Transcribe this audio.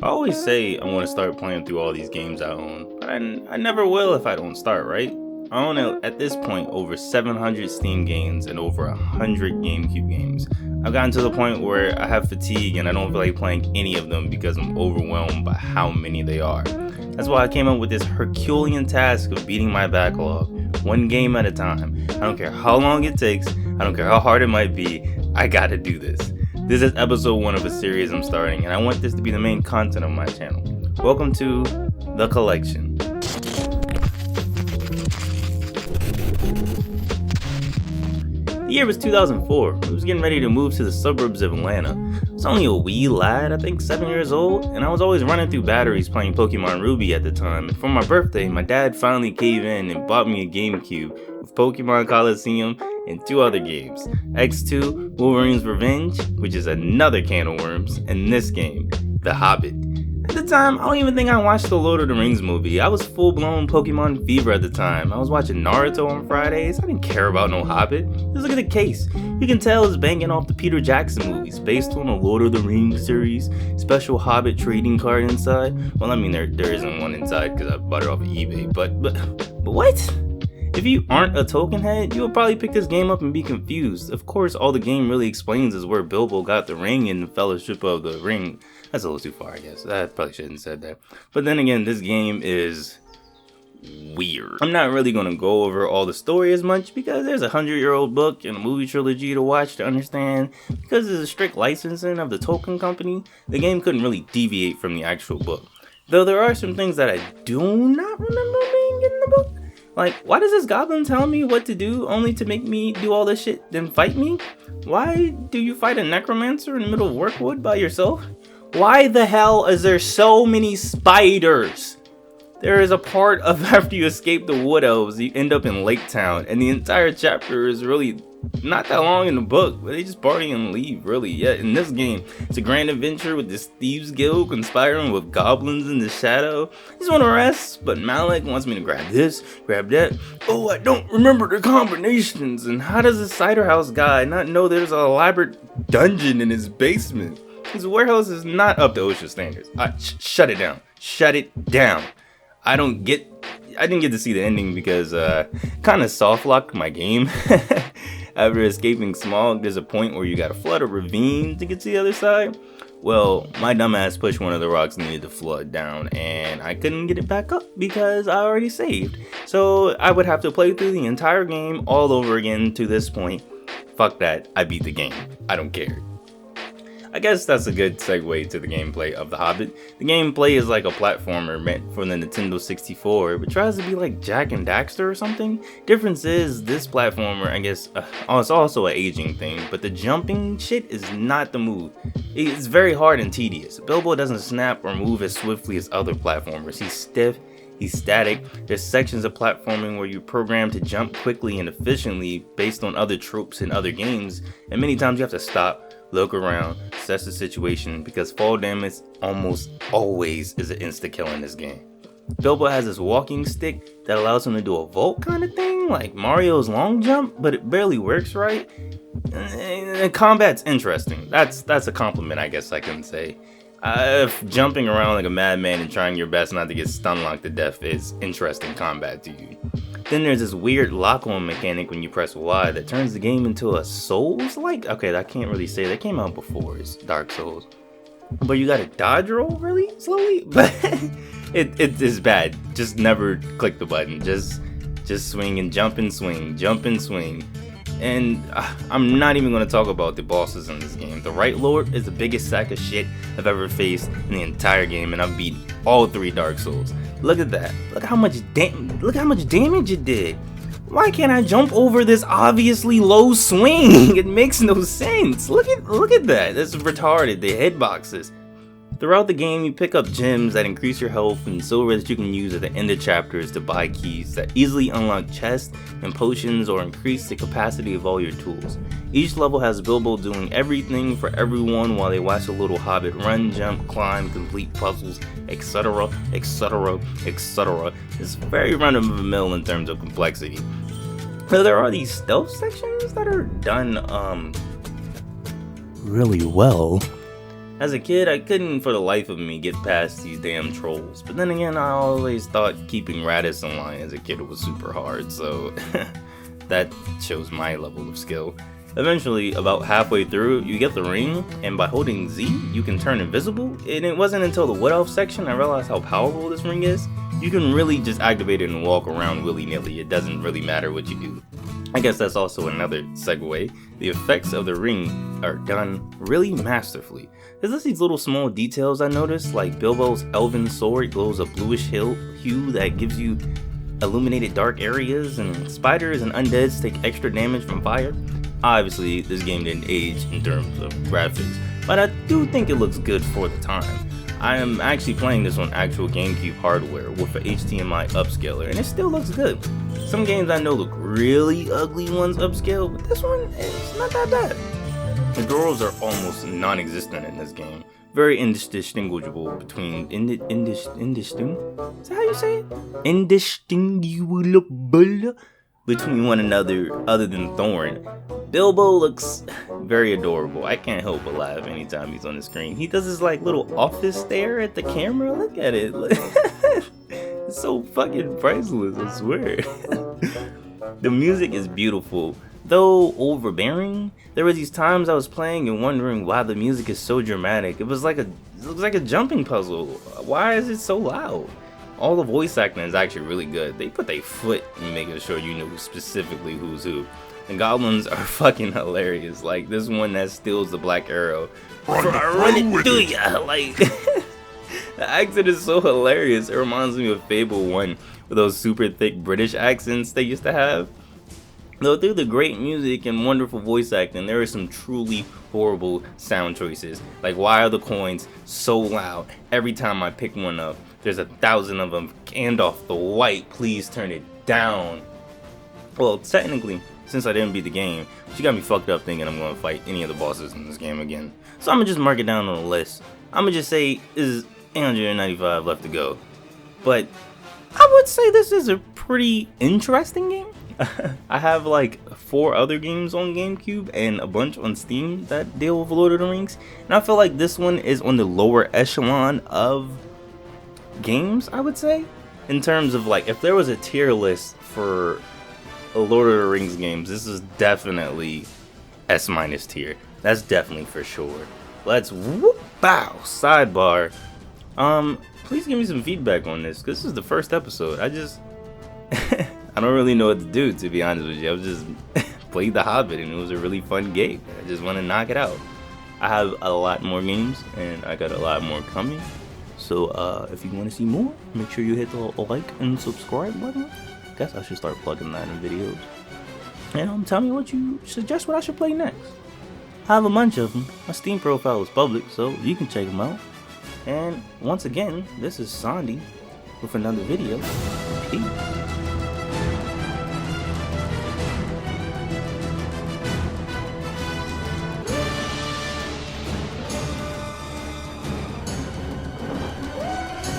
I always say I want to start playing through all these games I own, but I never will if I don't start, right? I own at this point over 700 Steam games and over 100 GameCube games. I've gotten to the point where I have fatigue and I don't feel like playing any of them because I'm overwhelmed by how many they are. That's why I came up with this Herculean task of beating my backlog, one game at a time. I don't care how long it takes, I don't care how hard it might be, I gotta do this. This is episode 1 of a series I'm starting, and I want this to be the main content of my channel. Welcome to The Collection. The year was 2004. I was getting ready to move to the suburbs of Atlanta. I was only a wee lad, I think 7 years old, and I was always running through batteries playing Pokemon Ruby at the time. And for my birthday, my dad finally caved in and bought me a GameCube with Pokemon Coliseum and 2 other games, X2, Wolverine's Revenge, which is another can of worms, and this game, The Hobbit. At the time, I don't even think I watched the Lord of the Rings movie. I was full-blown Pokemon fever at the time. I was watching Naruto on Fridays. I didn't care about no Hobbit. Just look at the case. You can tell it's banging off the Peter Jackson movies, based on the Lord of the Rings series. Special Hobbit trading card inside. Well, I mean, there isn't one inside because I bought it off of eBay, but what? If you aren't a Tolkien head, you would probably pick this game up and be confused. Of course, all the game really explains is where Bilbo got the ring in the Fellowship of the Ring. That's a little too far, I guess. I probably shouldn't have said that. But then again, this game is weird. I'm not really going to go over all the story as much because there's a 100-year-old book and a movie trilogy to watch to understand. Because there's a strict licensing of the Tolkien company, the game couldn't really deviate from the actual book. Though there are some things that I do not remember being in the book. Like, why does this goblin tell me what to do only to make me do all this shit then fight me? Why do you fight a necromancer in the middle of Workwood by yourself? Why the hell is there so many spiders? There is a part of after you escape the Wood Elves, you end up in Lake Town, and the entire chapter is really not that long in the book, but they just party and leave, really. Yeah, in this game, it's a grand adventure with this thieves guild conspiring with goblins in the shadow. I just want to rest, but Malik wants me to grab this, grab that. Oh, I don't remember the combinations, and how does the cider house guy not know there's an elaborate dungeon in his basement? His warehouse is not up to OSHA standards. Shut it down. Shut it down. I didn't get to see the ending because kind of soft locked my game. After escaping smog, there's a point where you gotta flood a ravine to get to the other side. Well, my dumbass pushed one of the rocks needed to flood down, and I couldn't get it back up because I already saved. So I would have to play through the entire game all over again to this point. Fuck that, I beat the game. I don't care. I guess that's a good segue to the gameplay of The Hobbit. The gameplay is like a platformer meant for the Nintendo 64, but tries to be like Jak and Daxter or something. Difference is, this platformer, I guess, it's also an aging thing, but the jumping shit is not the move. It's very hard and tedious. Bilbo doesn't snap or move as swiftly as other platformers. He's stiff, he's static. There's sections of platforming where you're programmed to jump quickly and efficiently based on other tropes in other games, and many times you have to stop, look around, assess the situation, because fall damage almost always is an insta-kill in this game. Bilbo has this walking stick that allows him to do a vault kind of thing, like Mario's long jump, but it barely works right. And combat's interesting. That's a compliment, I guess I can say. If jumping around like a madman and trying your best not to get stun locked to death is interesting combat to you. Then there's this weird lock-on mechanic when you press Y that turns the game into a Souls-like? Okay, I can't really say. That came out before it's Dark Souls. But you gotta dodge roll really slowly? But it is bad. Just never click the button. Just swing and jump and swing. Jump and swing. And I'm not even going to talk about the bosses in this game. The Right Lord is the biggest sack of shit I've ever faced in the entire game, and I've beat all 3 Dark Souls. Look at that. Look how much damage it did. Why can't I jump over this obviously low swing? It makes no sense. Look at that. That's retarded. The hitboxes. Throughout the game, you pick up gems that increase your health and silver that you can use at the end of chapters to buy keys that easily unlock chests and potions or increase the capacity of all your tools. Each level has Bilbo doing everything for everyone while they watch a little hobbit run, jump, climb, complete puzzles, etc, etc, etc. It's very run-of-the-mill in terms of complexity. So there are these stealth sections that are done really well. As a kid, I couldn't for the life of me get past these damn trolls, but then again, I always thought keeping Raditz in line as a kid was super hard, so that shows my level of skill. Eventually, about halfway through, you get the ring, and by holding Z, you can turn invisible, and it wasn't until the Wood Elf section I realized how powerful this ring is. You can really just activate it and walk around willy-nilly, it doesn't really matter what you do. I guess that's also another segue. The effects of the ring are done really masterfully. There's just these little small details I noticed, like Bilbo's elven sword glows a bluish hue that gives you illuminated dark areas, and spiders and undeads take extra damage from fire. Obviously, this game didn't age in terms of graphics, but I do think it looks good for the time. I am actually playing this on actual GameCube hardware with an HDMI upscaler, and it still looks good. Some games I know look really ugly ones upscale, but this one is not that bad. The girls are almost non-existent in this game. Very indistinguishable between is that how you say it? Indistinguishable between one another other than Thorn. Bilbo looks very adorable. I can't help but laugh anytime he's on the screen. He does his like little office stare at the camera. Look at it. It's so fucking priceless, I swear. The music is beautiful, though overbearing. There were these times I was playing and wondering why the music is so dramatic. It looks like a jumping puzzle. Why is it so loud? All the voice acting is actually really good. They put their foot in making sure you know specifically who's who. The goblins are fucking hilarious. Like this one that steals the black arrow. Run it through ya! Like the accent is so hilarious. It reminds me of Fable 1 with those super thick British accents they used to have. Though through the great music and wonderful voice acting, there are some truly horrible sound choices. Like, why are the coins so loud? Every time I pick one up, there's 1,000 of them. Gandalf the White, please turn it down. Well, technically, since I didn't beat the game, she got me fucked up thinking I'm going to fight any of the bosses in this game again. So I'm going to just mark it down on the list. I'm going to just say there's 895 left to go. But I would say this is a pretty interesting game. I have like 4 other games on GameCube and a bunch on Steam that deal with Lord of the Rings, and I feel like this one is on the lower echelon of games, I would say, in terms of like if there was a tier list for Lord of the Rings games, this is definitely S- tier. That's definitely for sure. Let's whoop bow sidebar. Please give me some feedback on this, because this is the first episode. I don't really know what to do, to be honest with you. I was just played the Hobbit and it was a really fun game. I just want to knock it out. I have a lot more games and I got a lot more coming. So if you want to see more, make sure you hit the like and subscribe button. I guess I should start plugging that in videos. And tell me what you suggest what I should play next. I have a bunch of them. My Steam profile is public, so you can check them out. And once again, this is Sondi with another video. Peace.